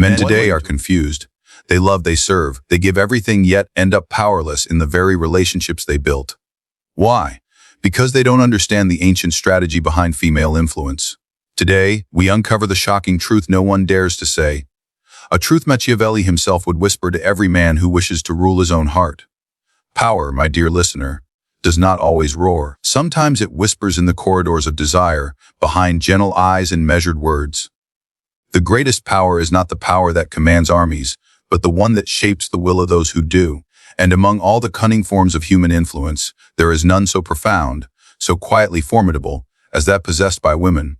Men today are confused. They love, they serve, they give everything yet end up powerless in the very relationships they built. Why? Because they don't understand the ancient strategy behind female influence. Today, we uncover the shocking truth no one dares to say. A truth Machiavelli himself would whisper to every man who wishes to rule his own heart. Power, my dear listener, does not always roar. Sometimes it whispers in the corridors of desire, behind gentle eyes and measured words. The greatest power is not the power that commands armies, but the one that shapes the will of those who do. And among all the cunning forms of human influence, there is none so profound, so quietly formidable, as that possessed by women.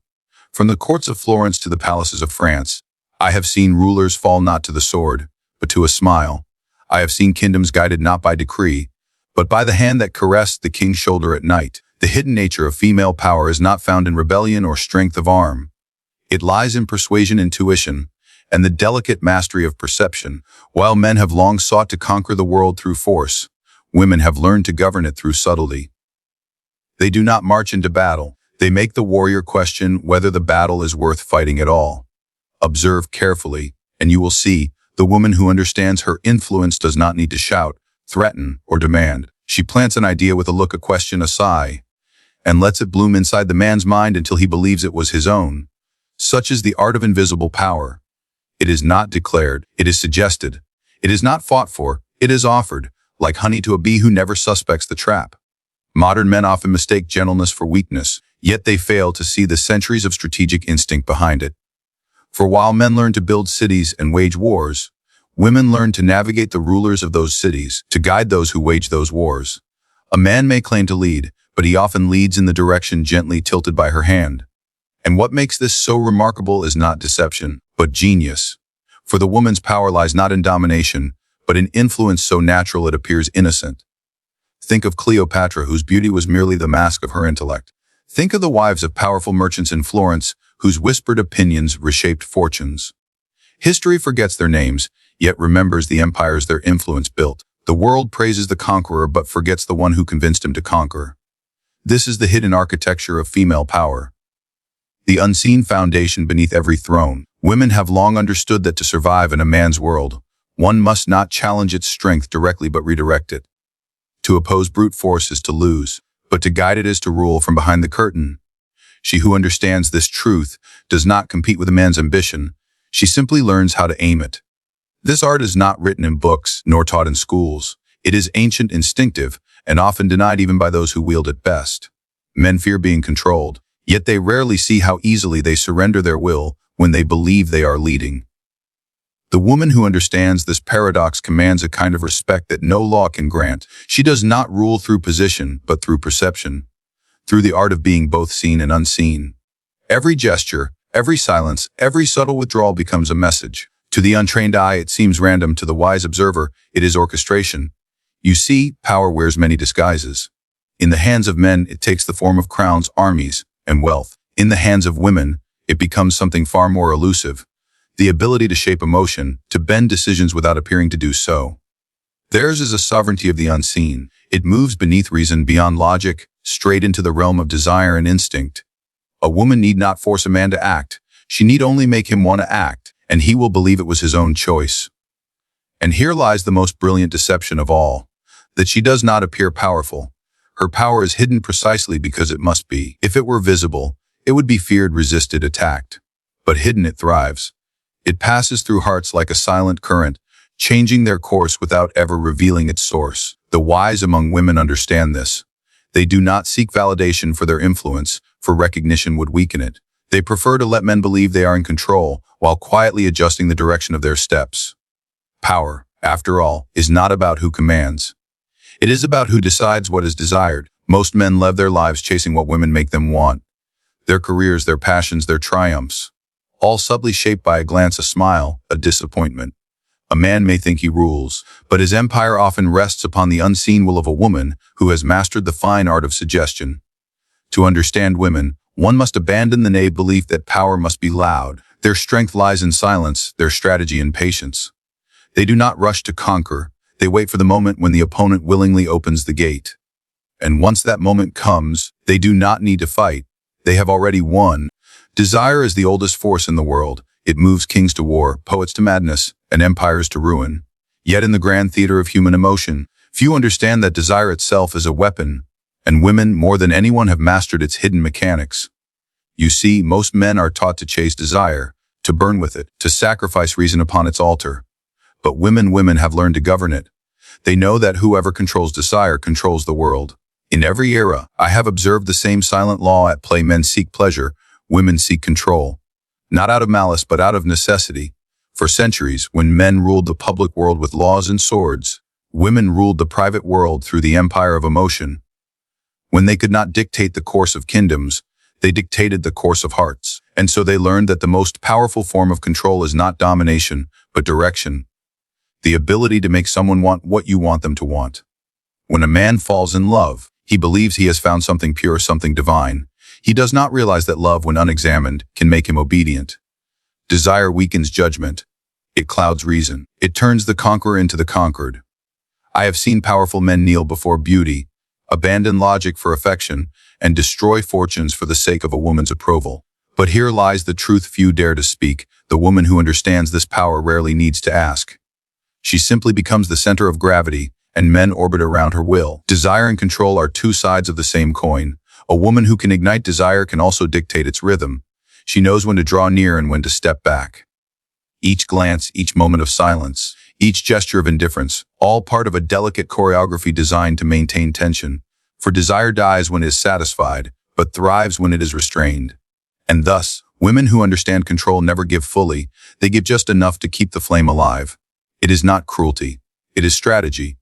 From the courts of Florence to the palaces of France, I have seen rulers fall not to the sword, but to a smile. I have seen kingdoms guided not by decree, but by the hand that caressed the king's shoulder at night. The hidden nature of female power is not found in rebellion or strength of arm. It lies in persuasion, intuition, and the delicate mastery of perception. While men have long sought to conquer the world through force, women have learned to govern it through subtlety. They do not march into battle. They make the warrior question whether the battle is worth fighting at all. Observe carefully, and you will see the woman who understands her influence does not need to shout, threaten, or demand. She plants an idea with a look, a question, a sigh, and lets it bloom inside the man's mind until he believes it was his own. Such is the art of invisible power. It is not declared, it is suggested. It is not fought for, it is offered, like honey to a bee who never suspects the trap. Modern men often mistake gentleness for weakness, yet they fail to see the centuries of strategic instinct behind it. For while men learn to build cities and wage wars, women learn to navigate the rulers of those cities, to guide those who wage those wars. A man may claim to lead, but he often leads in the direction gently tilted by her hand. And what makes this so remarkable is not deception, but genius. For the woman's power lies not in domination, but in influence so natural it appears innocent. Think of Cleopatra, whose beauty was merely the mask of her intellect. Think of the wives of powerful merchants in Florence, whose whispered opinions reshaped fortunes. History forgets their names, yet remembers the empires their influence built. The world praises the conqueror but forgets the one who convinced him to conquer. This is the hidden architecture of female power. The unseen foundation beneath every throne. Women have long understood that to survive in a man's world, one must not challenge its strength directly but redirect it. To oppose brute force is to lose, but to guide it is to rule from behind the curtain. She who understands this truth does not compete with a man's ambition. She simply learns how to aim it. This art is not written in books nor taught in schools. It is ancient, instinctive, and often denied even by those who wield it best. Men fear being controlled, yet they rarely see how easily they surrender their will when they believe they are leading. The woman who understands this paradox commands a kind of respect that no law can grant. She does not rule through position, but through perception, through the art of being both seen and unseen. Every gesture, every silence, every subtle withdrawal becomes a message. To the untrained eye, it seems random. To the wise observer, it is orchestration. You see, power wears many disguises. In the hands of men, it takes the form of crowns, armies, and wealth. In the hands of women, it becomes something far more elusive, the ability to shape emotion, to bend decisions without appearing to do so. Theirs is a sovereignty of the unseen. It moves beneath reason, beyond logic, straight into the realm of desire and instinct. A woman need not force a man to act. She need only make him want to act, and he will believe it was his own choice. And here lies the most brilliant deception of all, that she does not appear powerful. Her power is hidden precisely because it must be. If it were visible, it would be feared, resisted, attacked. But hidden it thrives. It passes through hearts like a silent current, changing their course without ever revealing its source. The wise among women understand this. They do not seek validation for their influence, for recognition would weaken it. They prefer to let men believe they are in control, while quietly adjusting the direction of their steps. Power, after all, is not about who commands. It is about who decides what is desired. Most men live their lives chasing what women make them want. Their careers, their passions, their triumphs, all subtly shaped by a glance, a smile, a disappointment. A man may think he rules, but his empire often rests upon the unseen will of a woman who has mastered the fine art of suggestion. To understand women, one must abandon the naive belief that power must be loud. Their strength lies in silence, their strategy in patience. They do not rush to conquer. They wait for the moment when the opponent willingly opens the gate. And once that moment comes, they do not need to fight. They have already won. Desire is the oldest force in the world. It moves kings to war, poets to madness, and empires to ruin. Yet in the grand theater of human emotion, few understand that desire itself is a weapon, and women, more than anyone, have mastered its hidden mechanics. You see, most men are taught to chase desire, to burn with it, to sacrifice reason upon its altar. But women have learned to govern it. They know that whoever controls desire controls the world. In every era, I have observed the same silent law at play. Men seek pleasure, women seek control. Not out of malice, but out of necessity. For centuries, when men ruled the public world with laws and swords, women ruled the private world through the empire of emotion. When they could not dictate the course of kingdoms, they dictated the course of hearts. And so they learned that the most powerful form of control is not domination, but direction. The ability to make someone want what you want them to want. When a man falls in love, he believes he has found something pure, something divine. He does not realize that love, when unexamined, can make him obedient. Desire weakens judgment. It clouds reason. It turns the conqueror into the conquered. I have seen powerful men kneel before beauty, abandon logic for affection, and destroy fortunes for the sake of a woman's approval. But here lies the truth few dare to speak. The woman who understands this power rarely needs to ask. She simply becomes the center of gravity, and men orbit around her will. Desire and control are two sides of the same coin. A woman who can ignite desire can also dictate its rhythm. She knows when to draw near and when to step back. Each glance, each moment of silence, each gesture of indifference, all part of a delicate choreography designed to maintain tension. For desire dies when it is satisfied, but thrives when it is restrained. And thus, women who understand control never give fully, they give just enough to keep the flame alive. It is not cruelty. It is strategy.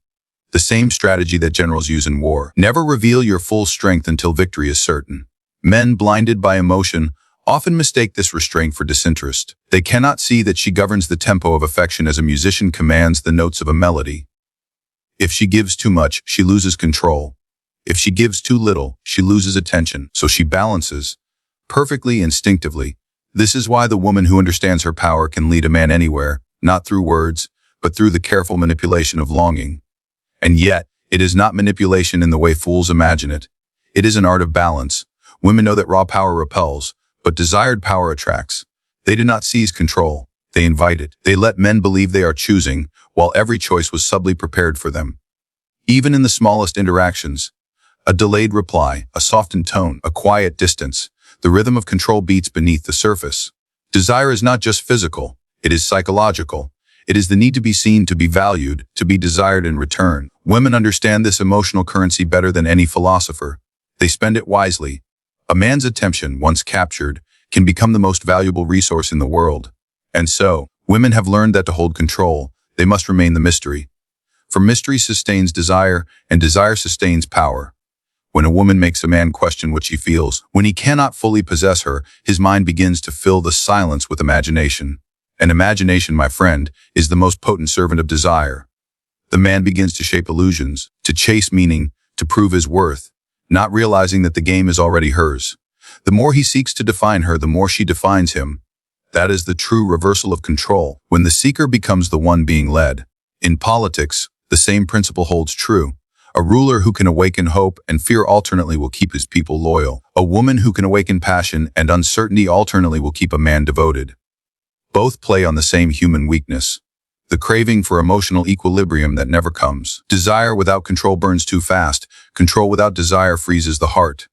The same strategy that generals use in war. Never reveal your full strength until victory is certain. Men blinded by emotion often mistake this restraint for disinterest. They cannot see that she governs the tempo of affection as a musician commands the notes of a melody. If she gives too much, she loses control. If she gives too little, she loses attention. So she balances, perfectly instinctively. This is why the woman who understands her power can lead a man anywhere, not through words, but through the careful manipulation of longing. And yet, it is not manipulation in the way fools imagine it. It is an art of balance. Women know that raw power repels, but desired power attracts. They do not seize control. They invite it. They let men believe they are choosing, while every choice was subtly prepared for them. Even in the smallest interactions, a delayed reply, a softened tone, a quiet distance, the rhythm of control beats beneath the surface. Desire is not just physical, it is psychological. It is the need to be seen, to be valued, to be desired in return. Women understand this emotional currency better than any philosopher. They spend it wisely. A man's attention, once captured, can become the most valuable resource in the world. And so, women have learned that to hold control, they must remain the mystery. For mystery sustains desire, and desire sustains power. When a woman makes a man question what she feels, when he cannot fully possess her, his mind begins to fill the silence with imagination. And imagination, my friend, is the most potent servant of desire. The man begins to shape illusions, to chase meaning, to prove his worth, not realizing that the game is already hers. The more he seeks to define her, the more she defines him. That is the true reversal of control, when the seeker becomes the one being led. In politics, the same principle holds true. A ruler who can awaken hope and fear alternately will keep his people loyal. A woman who can awaken passion and uncertainty alternately will keep a man devoted. Both play on the same human weakness, the craving for emotional equilibrium that never comes. Desire without control burns too fast. Control without desire freezes the heart.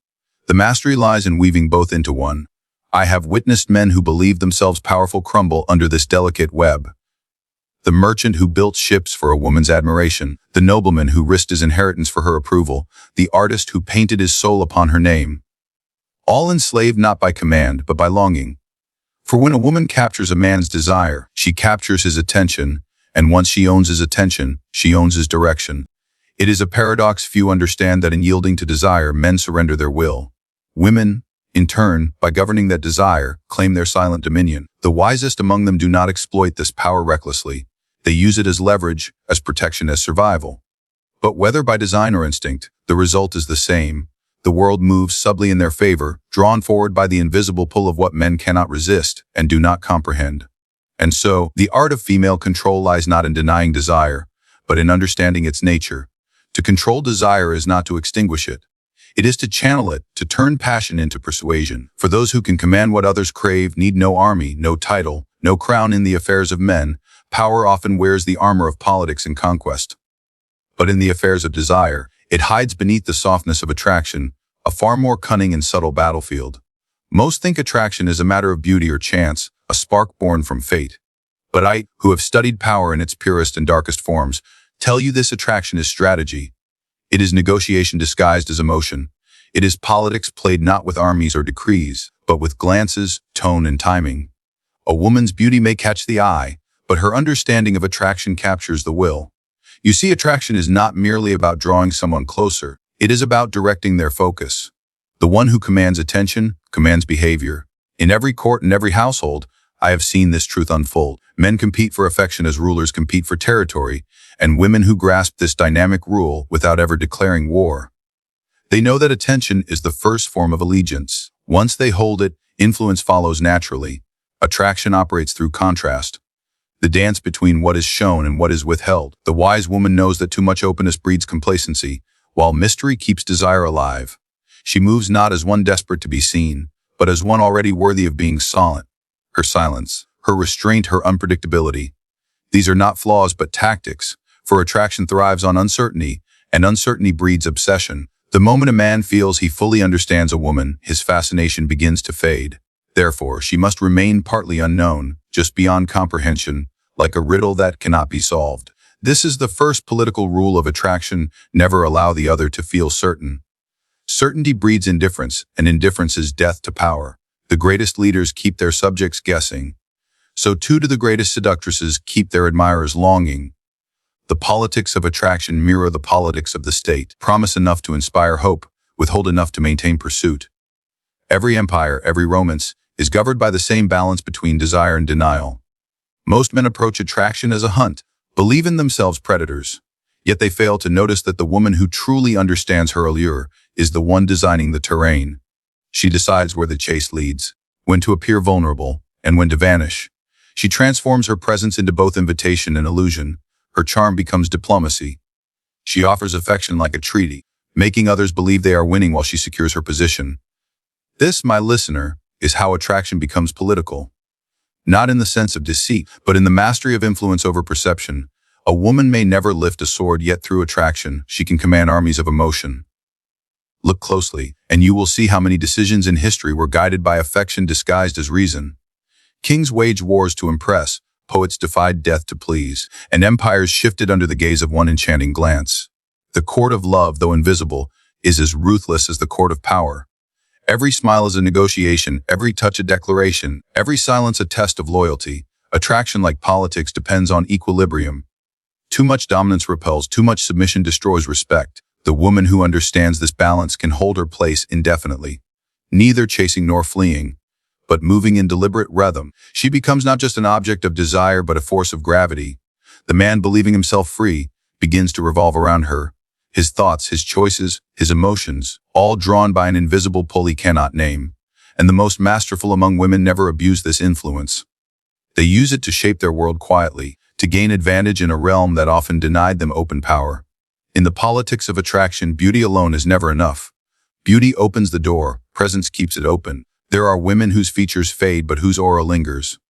The mastery lies in weaving both into one. I have witnessed men who believe themselves powerful crumble under this delicate web. The merchant who built ships for a woman's admiration, the nobleman who risked his inheritance for her approval, the artist who painted his soul upon her name. All enslaved not by command, but by longing. For when a woman captures a man's desire, she captures his attention, and once she owns his attention, she owns his direction. It is a paradox few understand that in yielding to desire, men surrender their will. Women, in turn, by governing that desire, claim their silent dominion. The wisest among them do not exploit this power recklessly. They use it as leverage, as protection, as survival. But whether by design or instinct, the result is the same. The world moves subtly in their favor, drawn forward by the invisible pull of what men cannot resist and do not comprehend. And so, the art of female control lies not in denying desire, but in understanding its nature. To control desire is not to extinguish it. It is to channel it, to turn passion into persuasion. For those who can command what others crave need no army, no title, no crown in the affairs of men, power often wears the armor of politics and conquest. But in the affairs of desire, it hides beneath the softness of attraction, a far more cunning and subtle battlefield. Most think attraction is a matter of beauty or chance, a spark born from fate. But I, who have studied power in its purest and darkest forms, tell you this attraction is strategy. It is negotiation disguised as emotion. It is politics played not with armies or decrees, but with glances, tone, and timing. A woman's beauty may catch the eye, but her understanding of attraction captures the will. You see, attraction is not merely about drawing someone closer. It is about directing their focus. The one who commands attention commands behavior. In every court and every household, I have seen this truth unfold. Men compete for affection as rulers compete for territory, and women who grasp this dynamic rule without ever declaring war. They know that attention is the first form of allegiance. Once they hold it, influence follows naturally. Attraction operates through contrast. The dance between what is shown and what is withheld. The wise woman knows that too much openness breeds complacency, while mystery keeps desire alive. She moves not as one desperate to be seen, but as one already worthy of being sought. Her silence, her restraint, her unpredictability. These are not flaws but tactics, for attraction thrives on uncertainty, and uncertainty breeds obsession. The moment a man feels he fully understands a woman, his fascination begins to fade. Therefore, she must remain partly unknown, just beyond comprehension, like a riddle that cannot be solved. This is the first political rule of attraction: never allow the other to feel certain. Certainty breeds indifference, and indifference is death to power. The greatest leaders keep their subjects guessing. So too do the greatest seductresses keep their admirers longing. The politics of attraction mirror the politics of the state. Promise enough to inspire hope, withhold enough to maintain pursuit. Every empire, every romance, is governed by the same balance between desire and denial. Most men approach attraction as a hunt, believe in themselves predators. Yet they fail to notice that the woman who truly understands her allure is the one designing the terrain. She decides where the chase leads, when to appear vulnerable, and when to vanish. She transforms her presence into both invitation and illusion. Her charm becomes diplomacy. She offers affection like a treaty, making others believe they are winning while she secures her position. This, my listener, is how attraction becomes political. Not in the sense of deceit, but in the mastery of influence over perception. A woman may never lift a sword, yet through attraction, she can command armies of emotion. Look closely, and you will see how many decisions in history were guided by affection disguised as reason. Kings waged wars to impress, poets defied death to please, and empires shifted under the gaze of one enchanting glance. The court of love, though invisible, is as ruthless as the court of power. Every smile is a negotiation, every touch a declaration, every silence a test of loyalty. Attraction, like politics, depends on equilibrium. Too much dominance repels, too much submission destroys respect. The woman who understands this balance can hold her place indefinitely, neither chasing nor fleeing, but moving in deliberate rhythm. She becomes not just an object of desire but a force of gravity. The man, believing himself free, begins to revolve around her. His thoughts, his choices, his emotions, all drawn by an invisible pull he cannot name. And the most masterful among women never abuse this influence. They use it to shape their world quietly, to gain advantage in a realm that often denied them open power. In the politics of attraction, beauty alone is never enough. Beauty opens the door, presence keeps it open. There are women whose features fade but whose aura lingers.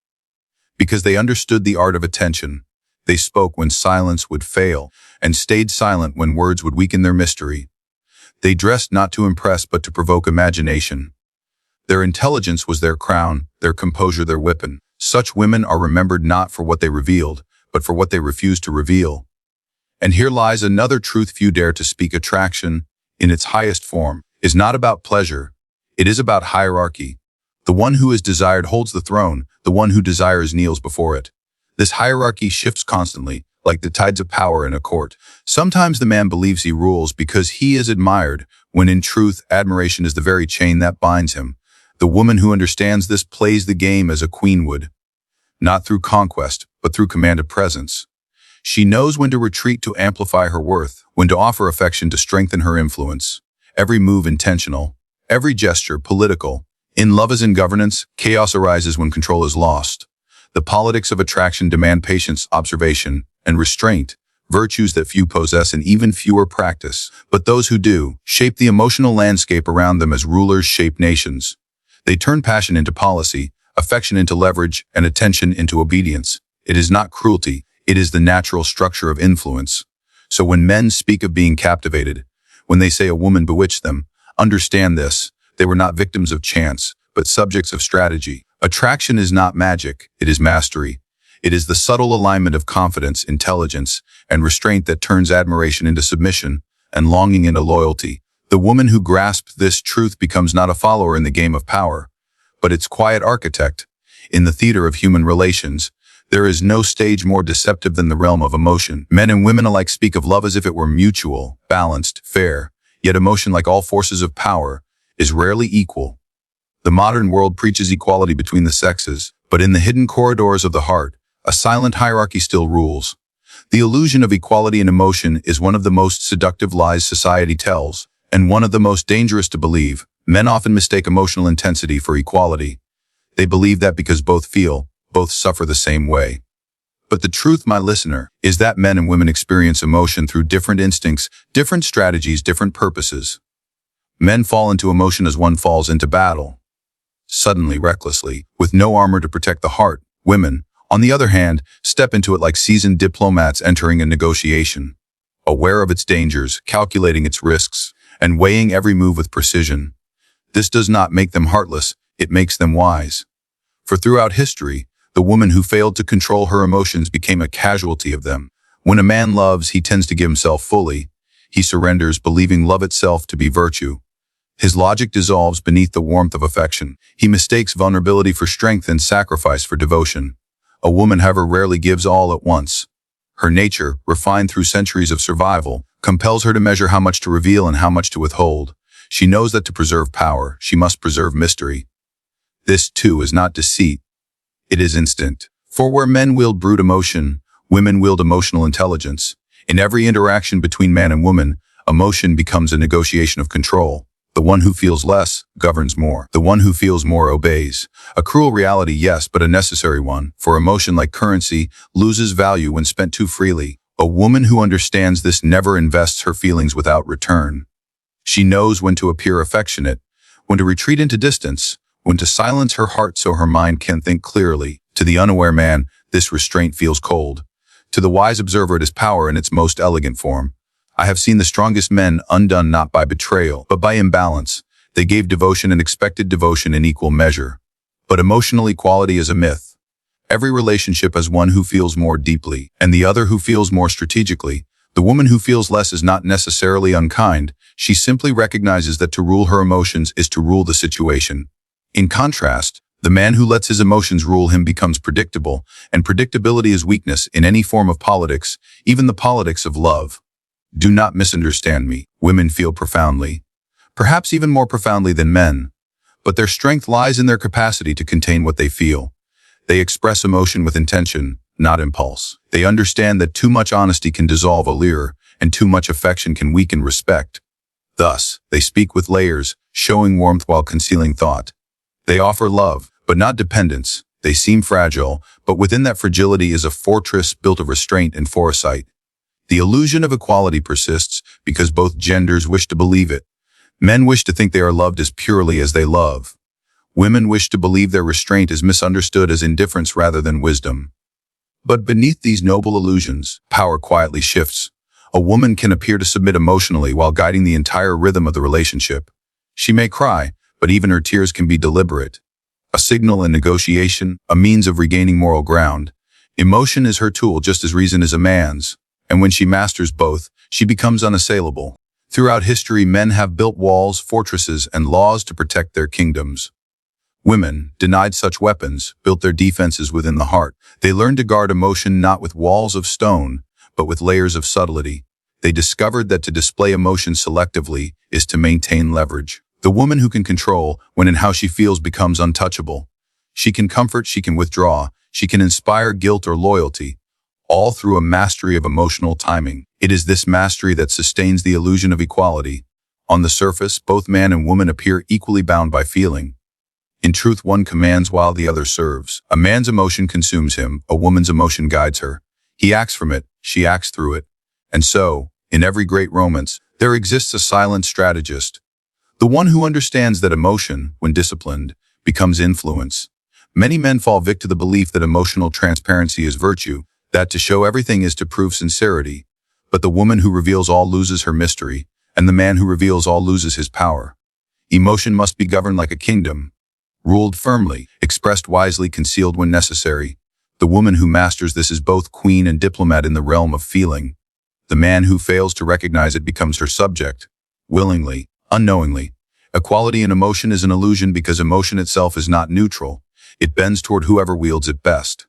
Because they understood the art of attention, they spoke when silence would fail, and stayed silent when words would weaken their mystery. They dressed not to impress but to provoke imagination. Their intelligence was their crown, their composure their weapon. Such women are remembered not for what they revealed, but for what they refused to reveal. And here lies another truth few dare to speak. Attraction, in its highest form, is not about pleasure. It is about hierarchy. The one who is desired holds the throne, the one who desires kneels before it. This hierarchy shifts constantly, like the tides of power in a court. Sometimes the man believes he rules because he is admired, when in truth, admiration is the very chain that binds him. The woman who understands this plays the game as a queen would, not through conquest, but through command of presence. She knows when to retreat to amplify her worth, when to offer affection to strengthen her influence. Every move intentional, every gesture political. In love as in governance, chaos arises when control is lost. The politics of attraction demand patience, observation, and restraint, virtues that few possess and even fewer practice. But those who do, shape the emotional landscape around them as rulers shape nations. They turn passion into policy, affection into leverage, and attention into obedience. It is not cruelty, it is the natural structure of influence. So when men speak of being captivated, when they say a woman bewitched them, understand this, they were not victims of chance, but subjects of strategy. Attraction is not magic, it is mastery. It is the subtle alignment of confidence, intelligence, and restraint that turns admiration into submission, and longing into loyalty. The woman who grasps this truth becomes not a follower in the game of power, but its quiet architect. In the theater of human relations, there is no stage more deceptive than the realm of emotion. Men and women alike speak of love as if it were mutual, balanced, fair, yet emotion, like all forces of power, is rarely equal. The modern world preaches equality between the sexes, but in the hidden corridors of the heart, a silent hierarchy still rules. The illusion of equality in emotion is one of the most seductive lies society tells, and one of the most dangerous to believe. Men often mistake emotional intensity for equality. They believe that because both feel, both suffer the same way. But the truth, my listener, is that men and women experience emotion through different instincts, different strategies, different purposes. Men fall into emotion as one falls into battle, suddenly, recklessly, with no armor to protect the heart. Women, on the other hand, step into it like seasoned diplomats entering a negotiation, aware of its dangers, calculating its risks, and weighing every move with precision. This does not make them heartless, it makes them wise. For throughout history, the woman who failed to control her emotions became a casualty of them. When a man loves, he tends to give himself fully. He surrenders, believing love itself to be virtue. His logic dissolves beneath the warmth of affection. He mistakes vulnerability for strength and sacrifice for devotion. A woman, however, rarely gives all at once. Her nature, refined through centuries of survival, compels her to measure how much to reveal and how much to withhold. She knows that to preserve power, she must preserve mystery. This, too, is not deceit. It is instinct. For where men wield brute emotion, women wield emotional intelligence. In every interaction between man and woman, emotion becomes a negotiation of control. The one who feels less governs more. The one who feels more obeys. A cruel reality, yes, but a necessary one, for emotion, like currency, loses value when spent too freely. A woman who understands this never invests her feelings without return. She knows when to appear affectionate, when to retreat into distance, when to silence her heart so her mind can think clearly. To the unaware man, this restraint feels cold. To the wise observer, it is power in its most elegant form. I have seen the strongest men undone not by betrayal, but by imbalance. They gave devotion and expected devotion in equal measure. But emotional equality is a myth. Every relationship has one who feels more deeply, and the other who feels more strategically. The woman who feels less is not necessarily unkind. She simply recognizes that to rule her emotions is to rule the situation. In contrast, the man who lets his emotions rule him becomes predictable, and predictability is weakness in any form of politics, even the politics of love. Do not misunderstand me. Women feel profoundly, perhaps even more profoundly than men, but their strength lies in their capacity to contain what they feel. They express emotion with intention, not impulse. They understand that too much honesty can dissolve allure, and too much affection can weaken respect. Thus, they speak with layers, showing warmth while concealing thought. They offer love, but not dependence. They seem fragile, but within that fragility is a fortress built of restraint and foresight. The illusion of equality persists because both genders wish to believe it. Men wish to think they are loved as purely as they love. Women wish to believe their restraint is misunderstood as indifference rather than wisdom. But beneath these noble illusions, power quietly shifts. A woman can appear to submit emotionally while guiding the entire rhythm of the relationship. She may cry, but even her tears can be deliberate. A signal in negotiation, a means of regaining moral ground. Emotion is her tool just as reason is a man's. And when she masters both, she becomes unassailable. Throughout history, men have built walls, fortresses, and laws to protect their kingdoms. Women, denied such weapons, built their defenses within the heart. They learned to guard emotion not with walls of stone, but with layers of subtlety. They discovered that to display emotion selectively is to maintain leverage. The woman who can control when and how she feels becomes untouchable. She can comfort, she can withdraw, she can inspire guilt or loyalty, all through a mastery of emotional timing. It is this mastery that sustains the illusion of equality. On the surface, both man and woman appear equally bound by feeling. In truth, one commands while the other serves. A man's emotion consumes him, a woman's emotion guides her. He acts from it, she acts through it. And so, in every great romance, there exists a silent strategist. The one who understands that emotion, when disciplined, becomes influence. Many men fall victim to the belief that emotional transparency is virtue, that to show everything is to prove sincerity. But the woman who reveals all loses her mystery, and the man who reveals all loses his power. Emotion must be governed like a kingdom, ruled firmly, expressed wisely, concealed when necessary. The woman who masters this is both queen and diplomat in the realm of feeling. The man who fails to recognize it becomes her subject, willingly, unknowingly. Equality in emotion is an illusion because emotion itself is not neutral. It bends toward whoever wields it best.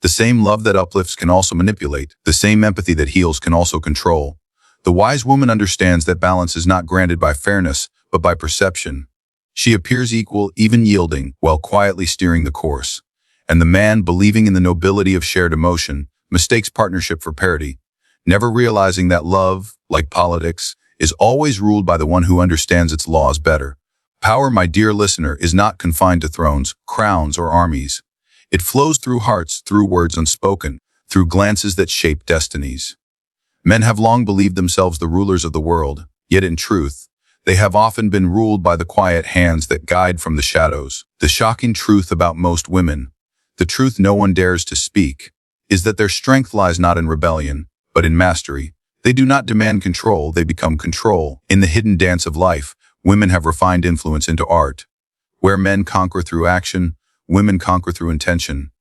The same love that uplifts can also manipulate. The same empathy that heals can also control. The wise woman understands that balance is not granted by fairness, but by perception. She appears equal, even yielding, while quietly steering the course. And the man, believing in the nobility of shared emotion, mistakes partnership for parity, never realizing that love, like politics, is always ruled by the one who understands its laws better. Power, my dear listener, is not confined to thrones, crowns, or armies. It flows through hearts, through words unspoken, through glances that shape destinies. Men have long believed themselves the rulers of the world, yet in truth, they have often been ruled by the quiet hands that guide from the shadows. The shocking truth about most women, the truth no one dares to speak, is that their strength lies not in rebellion, but in mastery. They do not demand control, they become control. In the hidden dance of life, women have refined influence into art. Where men conquer through action, women conquer through intention.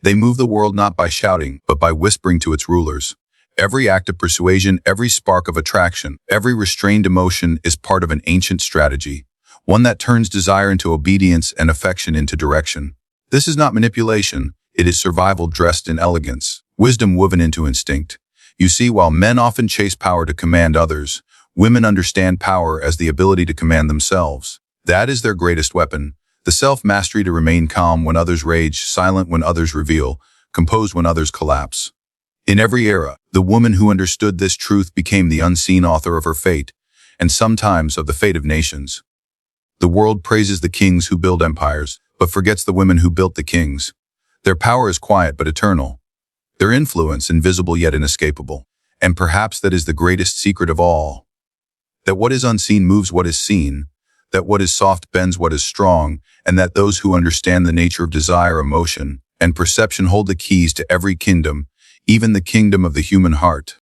They move the world not by shouting, but by whispering to its rulers. Every act of persuasion, every spark of attraction, every restrained emotion is part of an ancient strategy, one that turns desire into obedience and affection into direction. This is not manipulation, it is survival dressed in elegance, wisdom woven into instinct. You see, while men often chase power to command others, women understand power as the ability to command themselves. That is their greatest weapon, the self-mastery to remain calm when others rage, silent when others reveal, composed when others collapse. In every era, the woman who understood this truth became the unseen author of her fate, and sometimes of the fate of nations. The world praises the kings who build empires, but forgets the women who built the kings. Their power is quiet but eternal. Their influence invisible yet inescapable. And perhaps that is the greatest secret of all. That what is unseen moves what is seen, that what is soft bends what is strong, and that those who understand the nature of desire, emotion, and perception hold the keys to every kingdom, even the kingdom of the human heart.